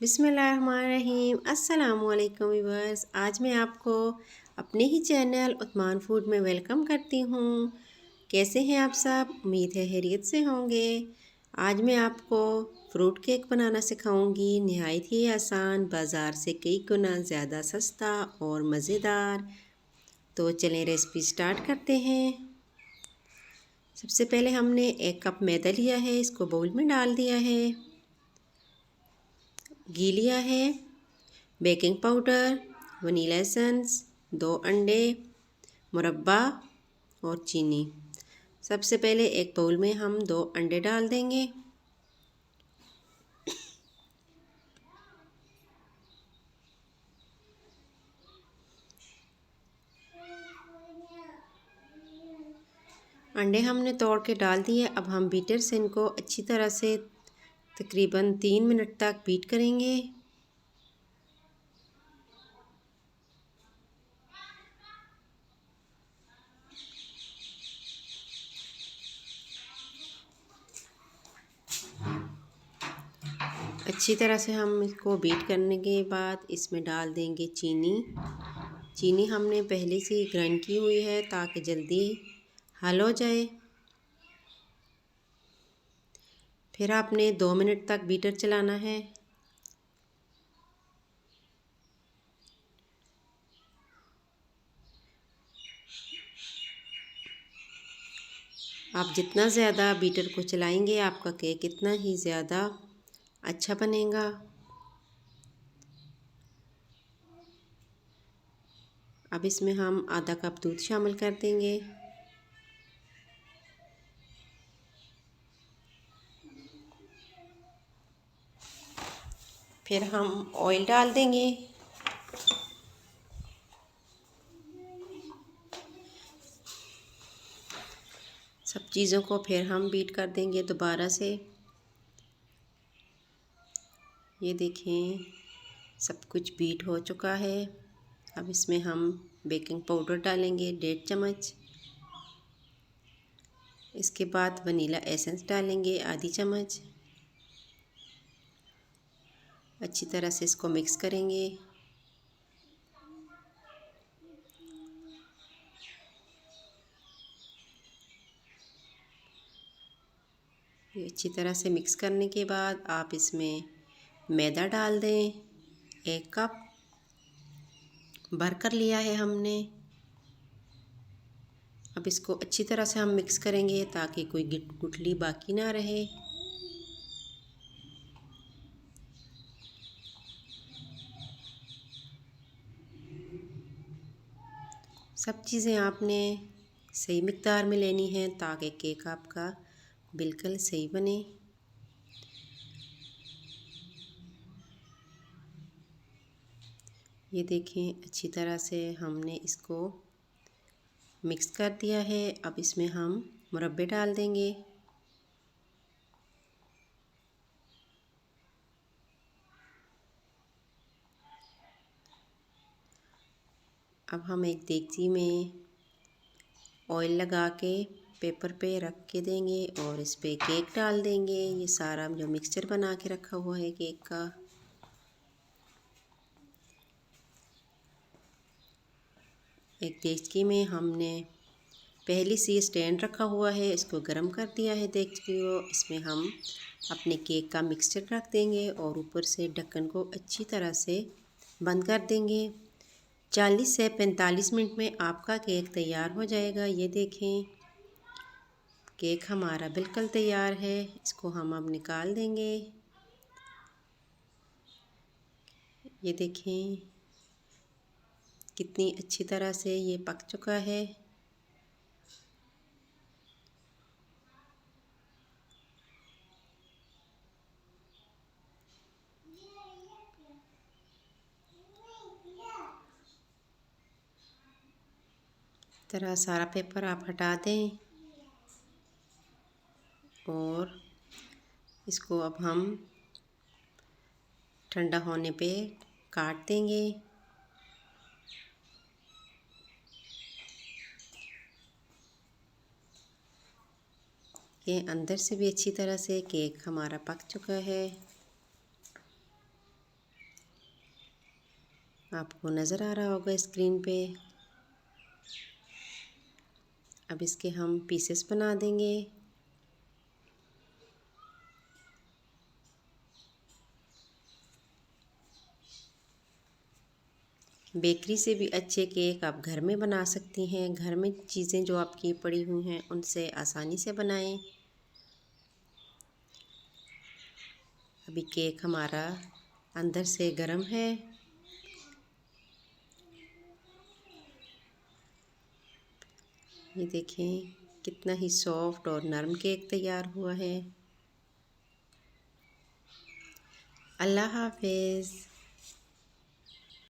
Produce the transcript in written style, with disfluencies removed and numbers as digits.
बिस्मिल्लाहिर्रहमानिर्रहीम। अस्सलामुअलैकुम व्यूअर्स। आज मैं आपको अपने ही चैनल उस्मान फूड में वेलकम करती हूँ। कैसे हैं आप सब? उम्मीद है खैरियत से होंगे। आज मैं आपको फ्रूट केक बनाना सिखाऊंगी। नहायत ही आसान, बाज़ार से कई गुना ज़्यादा सस्ता और मज़ेदार। तो चलें रेसिपी स्टार्ट करते हैं। सबसे पहले हमने 1 कप मैदा लिया है, इसको बाउल में डाल दिया है। घी लिया है, बेकिंग पाउडर, वनीला एसेंस, 2 अंडे, मुरब्बा और चीनी। सबसे पहले एक बाउल में हम 2 अंडे डाल देंगे। अंडे हमने तोड़ के डाल दिए। अब हम बीटर से इनको अच्छी तरह से तकरीबन 3 मिनट तक बीट करेंगे। अच्छी तरह से हम इसको बीट करने के बाद इसमें डाल देंगे चीनी। चीनी हमने पहले से ही ग्राइंड की हुई है ताकि जल्दी हल हो जाए। फिर आपने 2 मिनट तक बीटर चलाना है। आप जितना ज़्यादा बीटर को चलाएंगे आपका केक इतना ही ज़्यादा अच्छा बनेगा। अब इसमें हम आधा कप दूध शामिल कर देंगे। फिर हम ऑयल डाल देंगे। सब चीज़ों को फिर हम बीट कर देंगे दोबारा से। ये देखें सब कुछ बीट हो चुका है। अब इसमें हम बेकिंग पाउडर डालेंगे 1.5 चम्मच। इसके बाद वनीला एसेंस डालेंगे आधी चम्मच। अच्छी तरह से इसको मिक्स करेंगे। ये अच्छी तरह से मिक्स करने के बाद आप इसमें मैदा डाल दें। 1 कप भर कर लिया है हमने। अब इसको अच्छी तरह से हम मिक्स करेंगे ताकि कोई गुठली बाकी ना रहे। सब चीज़ें आपने सही मिक़दार में लेनी है ताकि केक आपका बिल्कुल सही बने। ये देखें अच्छी तरह से हमने इसको मिक्स कर दिया है। अब इसमें हम मुरब्बे डाल देंगे। अब हम एक देगची में ऑयल लगा के पेपर पे रख के देंगे और इस पे केक डाल देंगे। ये सारा जो मिक्सचर बना के रखा हुआ है केक का। एक देगची में हमने पहले से स्टैंड रखा हुआ है, इसको गर्म कर दिया है देगची को। इसमें हम अपने केक का मिक्सचर रख देंगे और ऊपर से ढक्कन को अच्छी तरह से बंद कर देंगे। 40 से 45 मिनट में आपका केक तैयार हो जाएगा। ये देखें केक हमारा बिल्कुल तैयार है। इसको हम अब निकाल देंगे। ये देखें कितनी अच्छी तरह से ये पक चुका है। तरह सारा पेपर आप हटा दें और इसको अब हम ठंडा होने पे काट देंगे। ये अंदर से भी अच्छी तरह से केक हमारा पक चुका है। आपको नज़र आ रहा होगा स्क्रीन पे। अब इसके हम पीसेस बना देंगे। बेकरी से भी अच्छे केक आप घर में बना सकती हैं। घर में चीज़ें जो आपकी पड़ी हुई हैं उनसे आसानी से बनाएं। अभी केक हमारा अंदर से गर्म है। ये देखें कितना ही सॉफ्ट और नरम केक तैयार हुआ है। अल्लाह हाफ़िज़।